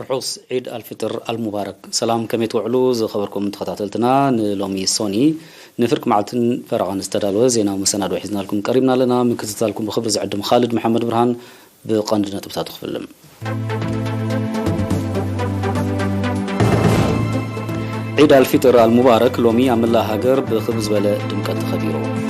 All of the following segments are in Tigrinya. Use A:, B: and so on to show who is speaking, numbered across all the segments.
A: رحوس عيد الفطر المبارك سلام كم يتوعلو خبركم تخطاتلتنا نلومي سوني نفرق معلتن فرغان استدالو زينا مسناد وحزنا لكم قريبنا لنا من كتتالكم بخبر زعدم خالد محمد برهان بقاندنا تبتات تخفلم عيد الفطر المبارك لومي عمل هاجر بخبز ولا دمكت خبيرو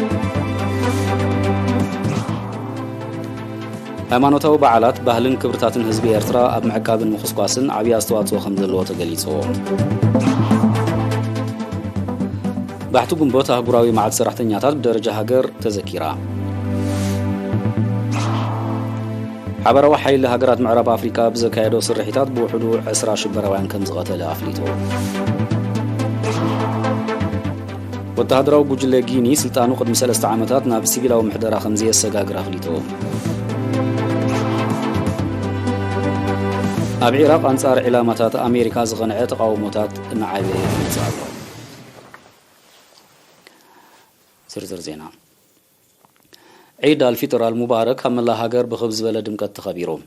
A: ሃይማኖታዊ በዓላት ባህልን ክብርታትን ህዝቢ ኤርትራ ኣብ ምዕቃብን ምኽስኳስን ዓብዪ ኣስተዋጽኦ ከም ዘለዎ ተገሊጹ ባሕቲ ግንቦት ኣህጉራዊ መዓልቲ ሰራሕተኛታት ብደረጃ ሃገር ተዘኪራ ሓበራዊ ሓይሊ ሃገራት ምዕራብ ኣፍሪካ ብዘካየዶ ስርሒታት ብውሕዱ 20 ሽበራውያን ከም ዝቐተለ ኣፍሊጡ ወተሃደራዊ ጉጅለ ጊኒ ስልጣኑ ቅድሚ 3 ዓመታት ናብ ሲቪላዊ ምሕደራ ከም ዘየሰጋግር ኣፍሊጡ ኣብ ኢራቅ አንጻር ዕላማታት ኣሜሪካ ዝቐንዐ ተቃውሞታት እናዓበየ ይመጽኣሉ ዝርዝር ዜና عيد الفطر المبارك كمل هاجر بخبز بلا دمكت تخبيرو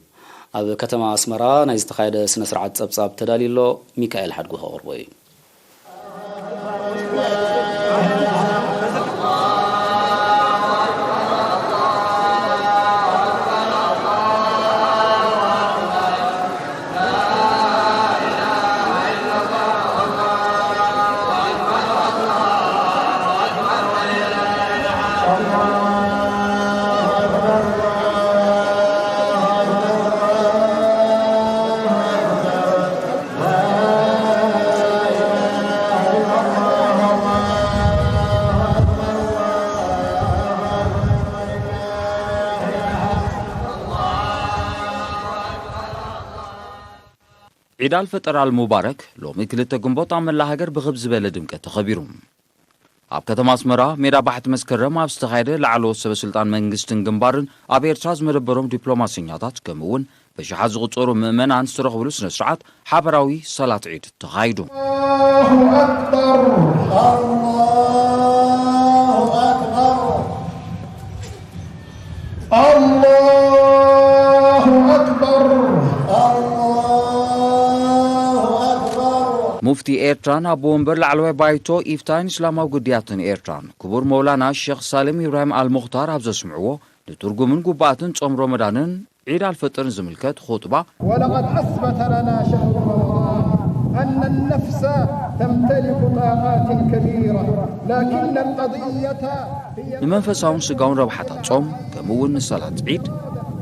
A: ኣብ ከተማ ኣስመራ ናይ ዝተኻየደ ስነ ስርዓት ጸብጻብ ተዳሊሎ ሚካኤል ሓድጉ ኸቕርቦይ
B: عيد الفطر المبارك لومي كلتا جنبوط عمل هاجر بخبز بلد مكت تخبيرهم ኣብ ከተማ ኣስመራ ሜዳ ባሕቲ መስከረም ኣብ ዝተኻየደ ላዕሎ ሰበ ስልጣን መንግስትን ግንባርን ኣብ ኤርትራ ዝመደበሮም ዲፕሎማስኛታት ከምኡውን በሽሓት ዝቑፀሩ ምእመናን ዝተረኽብሉ ስነ ስርዓት ሓበራዊ ሰላት ዒድ ተኻይዱ مفتي إيرتران أبو ومبر لعلوي بايتو إفتاين إسلاماو قدياتن إيرتران كبور مولانا الشيخ سالم إبراهيم المختار أبزا سمعوه لترقو من قباتن صوم رمضانن عيد الفطر زملكت خطبة
C: ولقد أثبت لنا شهر رمضان أن النفس تمتلك طاقات كبيرة لكن القضية هي
B: المنفساون سقاون ربحة صوم كمون صلاة عيد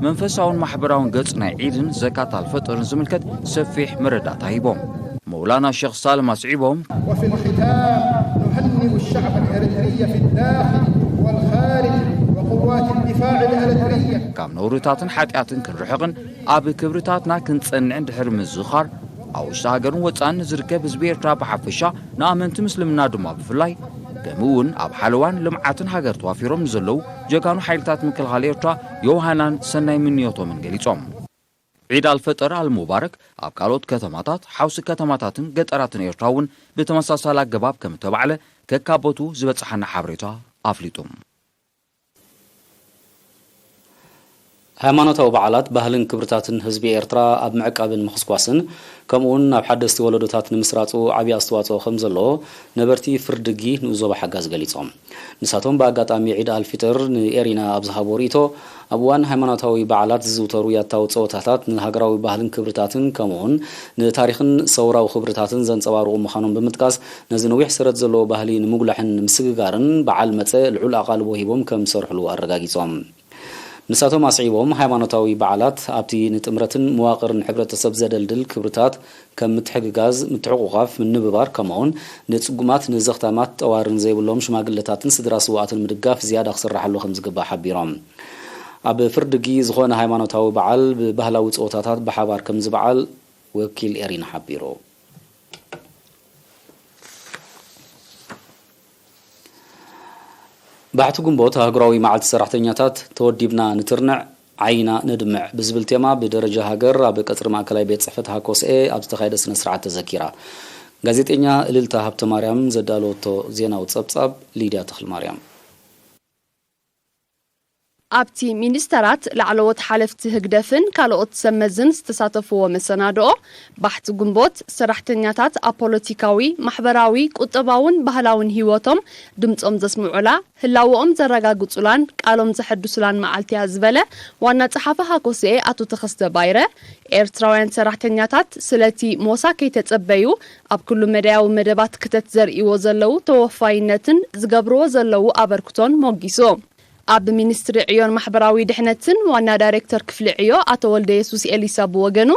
B: منفساون محبراون قصنا عيدن زكاة الفطر زملكت سفيح مردات هايبوم مولانا الشيخ سالم أسعيبهم
C: وفي الختام نهنئ الشعب الإريتري في الداخل والخارج وقوات الدفاع الإريترية
B: كام نورتاتن حاتياتن كنرحقن أبي كبرتاتنا كنتصنع دحرم الزخار أو اشتاقرن وطان زركب زبيرترا بحفشا نامنت مسلمنا دما بفلاي كمون أب حلوان لمعاتن هاجر توافيرهم زلو جاكانو حيلتات من كل غاليرترا يوهانان سناي من نيوتو من قليتهم عيد الفطر المبارك أبكالوت كتماتات حوس كتماتاتن قطراتن إيرتراون بتمساسالا قباب كم تبعله ككابوتو زبط صحنا حبريتا أفليتم
A: ሃይማኖታዊ በዓላት ባህልን ክብርታትን ህዝቢ ኤርትራ ኣብ ምዕቃብን ምኽስኳስን ከምኡውን ኣብ ሓደስቲ ወለዶታት ንምስራፁ ዓብዪ ኣስተዋጽኦ ከም ዘለዎ ነበርቲ ፍርድጊ ንዞባ ሓጋዝ ገሊፆም ንሳቶም ብኣጋጣሚ ዒድ አልፊጥር ንኤሪና ኣብ ዝሃቦ ሪቶ ኣብ እዋን ሃይማኖታዊ በዓላት ዝዝውተሩ ያታዊ ፀወታታት ንሃገራዊ ባህልን ክብርታትን ከምኡውን ንታሪኽን ሰውራዊ ክብርታትን ዘንፀባርቑ ምዃኖም ብምጥቃስ ነዚ ነዊሕ ስረት ዘለዎ ባህሊ ንምጉላሕን ንምስግጋርን በዓል መፀ ልዑል ኣቓልቦ ሂቦም ከም ዝሰርሕሉ ኣረጋጊፆም ንሳቶም ኣስዒቦም ሃይማኖታዊ በዓላት ኣብቲ ንጥምረትን መዋቕርን ሕብረተሰብ ዘደልድል ክብርታት ከም ምትሕግጋዝ ምትሕቑቓፍ ምንብባር ከምኡውን ንፅጉማት ንዘኽታማት ጠዋርን ዘይብሎም ሽማግለታትን ስድራ ስዋኣትን ምድጋፍ ዝያዳ ክስራሓሉ ከም ዝግባእ ሓቢሮም ኣብ ፍርድጊ ዝኾነ ሃይማኖታዊ በዓል ብባህላዊ ፀወታታት ብሓባር ከም ዝበዓል ወኪል ኤሪና ሓቢሩ ባሕቲ ግንቦት ኣህጉራዊ መዓልቲ ሰራሕተኛታት ተወዲብና ንትርንዕ ዓይና ንድምዕ ብዝብል ቴማ ብደረጃ ሃገር ኣብ ቀጽሪ ማእከላይ ቤት ጽሕፈት ሃኮስኤ ኣብ ዝተኻየደ ስነ ስርዓት ተዘኪራ ጋዜጠኛ እልልታ ሃብተ ማርያም ዘዳለወቶ ዜናዊ ጸብጻብ ሊድያ ተኽል ማርያም
D: ኣብቲ ሚኒስተራት ላዕለዎት ሓለፍቲ ህግደፍን ካልኦት ሰመዝን ዝተሳተፍዎ መሰናድኦ ባሕቲ ጉንቦት ሰራሕተኛታት ኣፖለቲካዊ ማሕበራዊ ቁጠባውን ባህላውን ህይወቶም ድምጾም ዘስምዑላ ህላወኦም ዘረጋግጹላን ቃሎም ዘሐድሱላን መዓልቲያ ዝበለ ዋና ጸሓፊ ሃኮሴ ኣቶ ተኸስተ ባይረ ኤርትራውያን ሰራሕተኛታት ስለቲ ሞሳ ከይተጸበዩ ኣብ ኩሉ መድያዊ መደባት ክተት ዘርእይዎ ዘለው ተወፋይነትን ዝገብርዎ ዘለው ኣበርክቶን ሞጊሶ ኣብ ሚኒስትሪ ዕዮን ማሕበራዊ ድሕነትን ዋና ዳይሬክተር ክፍሊ ዕዮ ኣቶ ወልደ የሱስ ኤሊሳ ብወገኑ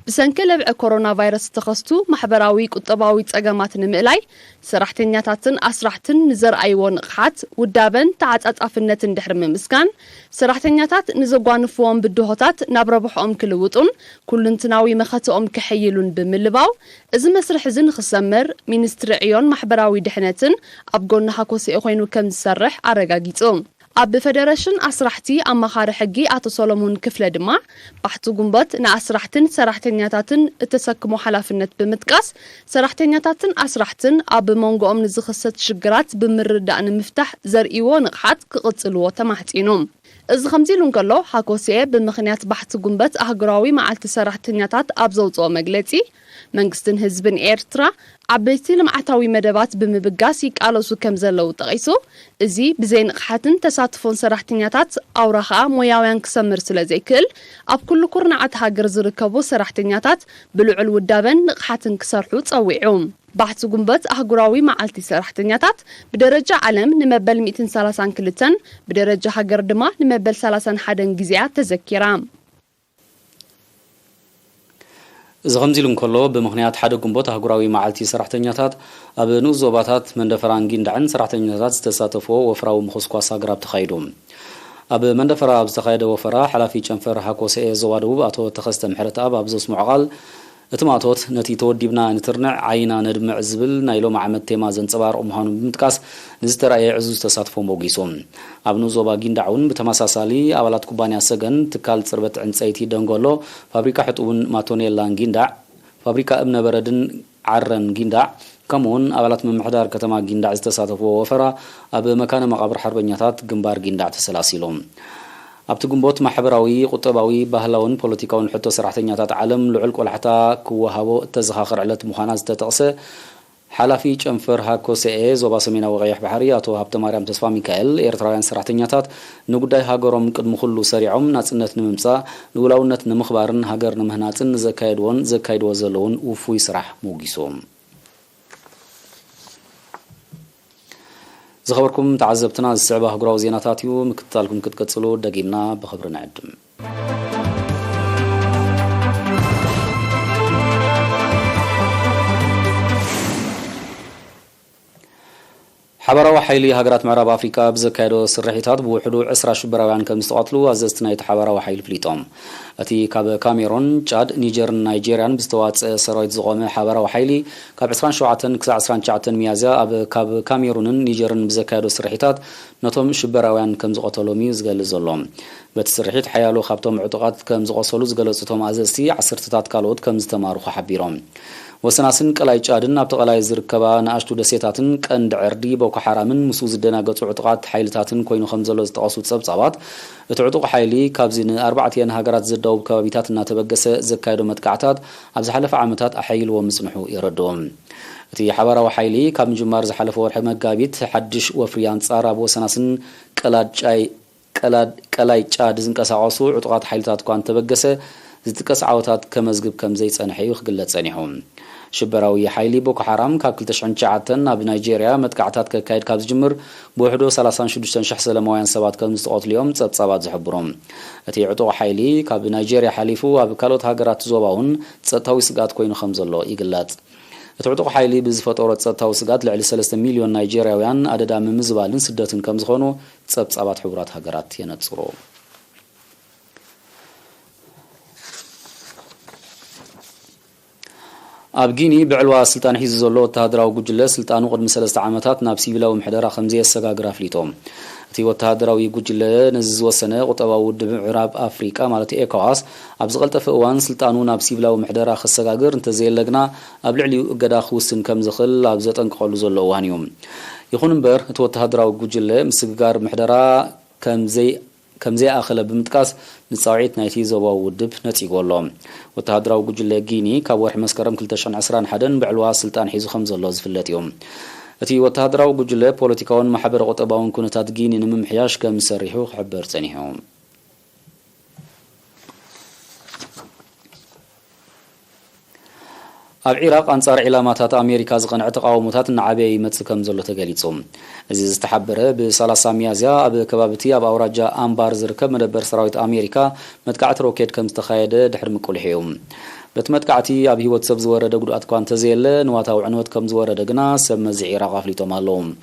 D: ብሰንኪ ለብዐ ኮሮና ቫይረስ ተኸስቱ ማሕበራዊ ቁጠባዊ ጸገማት ንምእላይ ሰራሕተኛታትን ኣስራሕትን ንዘርኣይዎ ንቕሓት ውዳበን ተዓጻጻፍነትን ድሕሪ ምምስጋን ሰራሕተኛታት ንዘጓንፍዎም ብድሆታት ናብ ረብሖኦም ክልውጡን ኩልንትናዊ መኸትኦም ክሕይሉን ብምልባው እዚ መስርሕ እዚ ንኽሰምር ሚኒስትሪ ዕዮን ማሕበራዊ ድሕነትን ኣብ ጎኒ ሃኮሴ ኮይኑ ከም ዝሰርሕ ኣረጋጊጹ ኣብ ፌደሬሽን ኣስራሕቲ ኣማኻሪ ሕጊ ኣቶ ሰሎሞን ክፍለ ድማ ባሕቲ ጉንቦት ንኣስራሕትን ሰራሕተኛታትን እተሰክሞ ሓላፍነት ብምጥቃስ ሰራሕተኛታትን ኣስራሕትን ኣብ መንጎኦም ንዝኽሰት ሽግራት ብምርዳእ ንምፍታሕ ዘርእይዎ ንቕሓት ክቕጽልዎ ተማሕጺኑ እዚ ከምዚ ኢሉ እንከሎ ሃኮሴ ብምኽንያት ባሕቲ ጉንቦት ኣህጉራዊ መዓልቲ ሰራሕተኛታት ኣብ ዘውፅኦ መግለጺ መንግስትን ህዝብን ኤርትራ ዓበይቲ ልምዓታዊ መደባት ብምብጋስ ይቃለሱ ከም ዘለው ጠቂሱ እዚ ብዘይ ንቕሓትን ተሳትፎን ሰራሕተኛታት ኣውራኻ ሞያውያን ክሰምር ስለ ዘይክእል ኣብ ኩሉ ኩርናዓት ሃገር ዝርከቡ ሰራሕተኛታት ብልዑል ውዳበን ንቕሓትን ክሰርሑ ጸዊዑ ባሕቲ ጉንቦት ኣህጉራዊ መዓልቲ ሰራሕተኛታት ብደረጃ ዓለም ንመበል 132 ብደረጃ ሃገር ድማ ንመበል 31 ግዜያት ተዘኪራ
A: እዚ ከምዚ ኢሉ እንከሎ ብምኽንያት ሓደ ጉንቦት ኣህጉራዊ መዓልቲ ሰራሕተኛታት ኣብ ንኡስ ዞባታት መንደፈራን ጊንዳዕን ሰራሕተኛታት ዝተሳተፍዎ ወፍራዊ ምኹስኳስ ኣግራብ ተኻይዱ ኣብ መንደፈራ ኣብ ዝተኻየደ ወፈራ ሓላፊ ጨንፈር ሃኮሴ ዞባ ደቡብ ኣቶ ተኸስተ ምሕረት ኣብ ዘስምዑ ቃል እቲ ማእቶት ነቲ ተወዲብና ንትርንዕ ዓይና ነድምዕ ዝብል ናይ ሎም ዓመት ቴማ ዘንጸባርቑ ምዃኑ ብምጥቃስ ንዝተረኣየ ዕዙዝ ተሳትፎ ሞጊሶ ኣብ ንኡስ ዞባ ጊንዳዕ እውን ብተመሳሳሊ ኣባላት ኩባንያ ሰገን ትካል ጽርበት ዕንፀይቲ ደንጎሎ ፋብሪካ ሕጡብን ማቶኔላን ጊንዳዕ ፋብሪካ እምነ በረድን ዓረን ጊንዳዕ ከምኡውን ኣባላት ምምሕዳር ከተማ ጊንዳዕ ዝተሳተፍዎ ወፈራ ኣብ መካነ መቃብር ሓርበኛታት ግንባር ጊንዳዕ ተሰላሲሎም ኣብቲ ጉንቦት ማሕበራዊ ቁጠባዊ ባህላውን ፖለቲካውን ሕቶ ሰራሕተኛታት ዓለም ልዑል ቆላሕታ ክወሃቦ እተዘኻኽር ዕለት ምዃና ዝተጠቕሰ ሓላፊ ጨንፈር ሃኮሴ ዞባ ሰሜናዊ ቀይሕ ባሕሪ ኣቶ ሃብተማርያም ተስፋ ሚካኤል ኤርትራውያን ሰራሕተኛታት ንጉዳይ ሃገሮም ቅድሚ ኩሉ ሰሪዖም ናጽነት ንምምጻእ ንውላውነት ንምኽባርን ሃገር ንምህናጽን ዘካይድዎ ዘለውን ውፉይ ስራሕ ሞጊሶም ዝኸበርኩም ተዓዘብትና ዝስዕባ ኣህጉራዊ ዜናታት እዩ ምክትታልኩም ክትቀጽሉ ደጊምና ብኽብሪ ንዕድም ሓበራዊ ሓይሊ ሃገራት ምዕራብ ኣፍሪካ ብዘካየዶ ስርሒታት ብውሕዱ 20 ሽበራውያን ከም ዝተቐትሉ ኣዘዝቲ ናይቲ ሓበራዊ ሓይሊ ፍሊጦም እቲ ካብ ካሜሮን ጫድ ኒጀርን ናይጄርያን ብዝተዋፅአ ሰራዊት ዝቆመ ሓበራዊ ሓይሊ ካብ 27 ክሳብ 29 ሚያዝያ ካብ ካሜሩንን ኒጀርን ብዘካየዶ ስርሒታት ነቶም ሽበራውያን ከም ዝቐተሎም እዩ ዝገልጽ ዘሎ በቲ ስርሒት ሓያሎ ካብቶም ዕጡቃት ከም ዝቆሰሉ ዝገለጹቶም ኣዘዝቲ 10ታት ካልኦት ከም ዝተማርኹ ሓቢሮም ወሰናስን ቀላይ ጫድን ኣብ ተቐላይ ዝርከባ ንኣሽቱ ደሴታትን ቀንዲ ዕርዲ ቦኮ ሓራምን ምስ ዝደናገጹ ዕጡቃት ሓይልታትን ኮይኑ ከም ዘሎ ዝተቐሱ ጸብጻባት እቲ ዕጡቕ ሓይሊ ካብዚ ን4 ሃገራት ዘዳውብ ከባቢታት እናተበገሰ ዘካየዶ መጥቃዕታት ኣብ ዝሓለፈ ዓመታት ኣሓይልዎ ምጽንሑ ይረድዎም እቲ ሓበራዊ ሓይሊ ካብ ምጅማር ዝሓለፈ ወርሒ መጋቢት ሓድሽ ወፍሪ ኣንጻር ኣብ ወሰናስን ቀላይ ጫድ ዝንቀሳቐሱ ዕጡቃት ሓይልታት እኳ እንተበገሰ ዝጥቀስ ዓወታት ከመዝግብ ከም ዘይጸንሐ እዩ ክግለጽ ጸኒሑ ሽበራዊ ሓይሊ ቦኮ ሓራም ካብ 2009 ናብ ናይጄርያ መጥቃዕታት ከካይድ ካብ ዝጅምር ብውሕዱ 36,000 ሰላማውያን ሰባት ከም ዝተቐትልዮም ጸብጻባት ዝሕብሮም እቲ ዕጡቕ ሓይሊ ካብ ናይጄርያ ሓሊፉ ኣብ ካልኦት ሃገራት ዞባውን ጸጥታዊ ስጋት ኮይኑ ከም ዘሎ ይግለጽ እቲ ዕጡቕ ሓይሊ ብዝፈጠሮ ጸጥታዊ ስጋት ልዕሊ 3 ሚልዮን ናይጄርያውያን ኣደዳ ምምዝባልን ስደትን ከም ዝኾኑ ጸብጻባት ሕቡራት ሃገራት የነጽሩ ኣብ ጊኒ ብዕልዋ ስልጣን ሒዙ ዘሎ ወተሃደራዊ ጉጅለ ስልጣኑ ቅድሚ 3 ዓመታት ናብ ሲቪላዊ ምሕደራ ከም ዘየሰጋግር ኣፍሊጦም እቲ ወተሃደራዊ ጉጅለ ነዚ ዝወሰነ ቁጠባዊ ውድብ ምዕራብ ኣፍሪቃ ማለት ኤኮዋስ ኣብ ዝቐልጠፈ እዋን ስልጣኑ ናብ ሲቪላዊ ምሕደራ ክሰጋግር እንተዘየለግና ኣብ ልዕሊኡ እገዳ ክውስን ከም ዝኽእል ኣብ ዘጠንቅቐሉ ዘሎ እዋን እዩ ይኹን እምበር እቲ ወተሃደራዊ ጉጅለ ምስግጋር ምሕደራ كمزي أخلا بمتكاس نتصاعد نايتي زوبا ودب نتيجولهم وتهدراو جوجل جيني كابورح مسكرم كلتشان عسران حدن بعلوا سلطان حيزو 5 لوز في اليوم أتي وتهدراو جوجل بوليتيكاون محبر قطباون كونتات جيني نممحياش كمسرحو خبر تانيهم العراق أنصار علامات أمريكا زغنع تقاومات النعبي متسكم زلو تقاليتهم أزيز استحبره بسلاسة ميازيا أب كبابتي أب أوراجا أنبار زركب مدبر سراويت أمريكا متقعت روكيت كم استخايدة دحر مكول حيوم بتمتقعتي أب هيوت سب زوارة دقود أتقوان تزيل نواتا وعنوات كم زوارة دقنا سمز عراق غافليتهم اللهم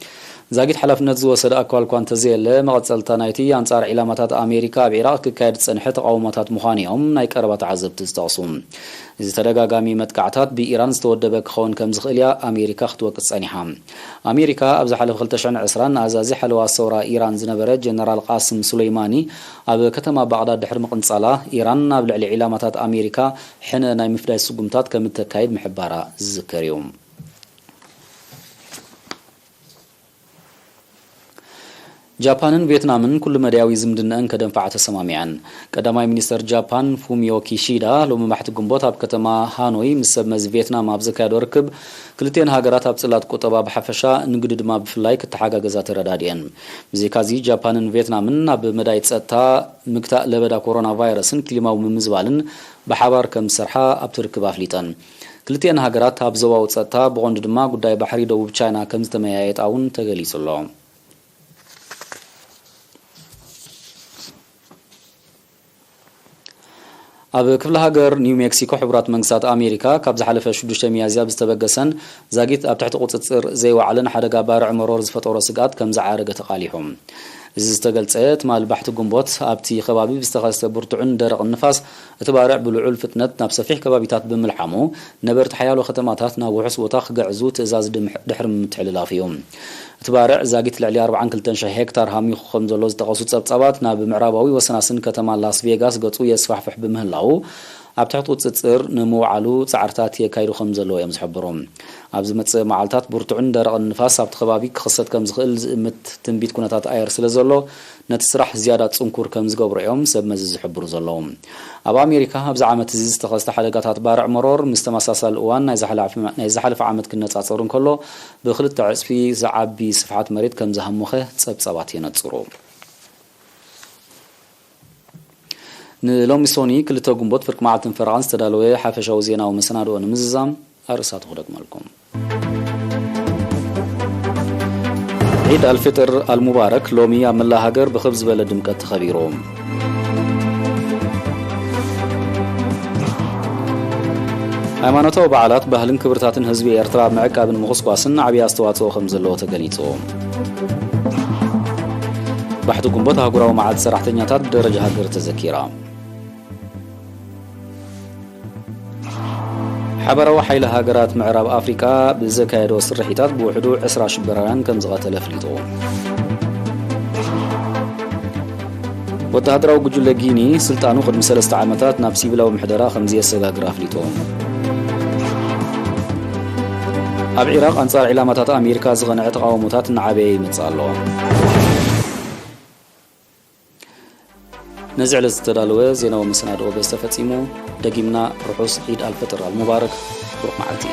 A: زاقيت حلفنا زوسد أكوال كوان تزيل مغتسلتا نايتي أنصار علامات أمريكا بعراق كايد سنحة تقاومات مخانيهم نايك أربات عزب تستعصوم إذا تدقاقامي متقعتات بإيران استودبك خون كم زخيليا أمريكا خطوك الصانحام أمريكا أبزح حلف خلتشان عسران أزازي حلوة الثورة إيران زنبرة جنرال قاسم سليماني أب كتما بغداد دحر مقنصالة إيران نابلع علامات أمريكا حين ناي مفداي سقمتات كمتكايد محبارة الزكريوم جابان فيتنامن كل مداوي زمدنن كدنفعت سماميان قدماي منستر جابان فوميو كيشيدا لو محت غنبوت اب كتما هانوي مسمز فيتنام ابزكاد وركب كلتين هاغرات اب صلات قطبا بحفشا نغدد ما بفلاي كتحاغاغزا تردادين مزيكازي جابان فيتنامن اب مداي تصتا مكتا لبدا كورونا فيروسن كليماو ممزبالن بحبار كم سرحا اب تركب افليطن كلتين هاغرات اب زواو تصتا بغوند دما غداي بحري دوب تشاينا كم تميايت اون تغليصلو أب كفل هاجر نيو مكسيكو حبرات منقسات أمريكا كابز حلفة شدوشة ميازيا بستبقسن زاقيت أب تحت قوتصر زي وعلن حدقا بارع مرور زفت ورسقات كم زعارقة تقاليهم إذا استقلت مال بحث قنبوت أبتي خبابي بستغاث برتعن درق النفاس اتبارع بلعول فتنة نبسفيح كبابيتات بملحمو نبرت حيالو ختماتاتنا وحس وطاق قعزوت إزاز دحر متحللا فيهم تبارع زاقيت العلي 4 كلتنشا هكتار هامي خمزلوز تقاصوت صبصبات ناب معراباوي وسناسن كتما لاس فيغاس قطو يسفحفح بمهلاو أب تحطو تصير نمو علو صعرتات يكايرو خمزلو يمز حبروم أبز متص معالتات برتعن درق النفاس أب تخبابي خصت كم زغل مت تنبيت كونتات أير سلازلو نتسرح زيادة صنكور كم زقبر يوم سب مزز حبرو زلوم أب أمريكا أبز عامة زيز تخصت حلقات بارع مرور مستمساسا الأوان نايزحلف عامة كنا تصورون كله بخلط تعس في زعابي صفحات مريض كم زهموخه تصبصبات ينتصرو نلومي سوني كل تجمبوت فرق معلتن فرانس تدالوي حافشة وزينة ومسنادو ونمززام أرسات غدق مالكم عيد الفطر المبارك لومي عمل هاجر بخبز بلد مكت خبيروم ሃይማኖታዊ በዓላት ባህልን ክብርታትን ህዝቢ ኤርትራ ምዕቃብን ምኹስኳስን ዓብይ አስተዋጽኦ ከም ዘለዎ ተገሊጹ ባሕቲ ጉንቦት አህጉራዊ መዓልቲ ሰራሕተኛታት ደረጃ ሃገር ተዘኪራ حبروا حيل هاجرات معراب أفريقيا بزكايدو الصرحيتات بوحدو 10 شبران كم زغتل فليتو وتهدروا جوجل جيني سلطانو قد مسلسل عامتات نفسي بلا ومحدرا 5 سغاغرا فليتو أب العراق أنصار علامات أمريكا زغنع تقاومات نعبي متصالو نزعل استدلوا زينو مسنادو بستفتيمو دقيمنا رحوس عيد الفطر المبارك روح معلتي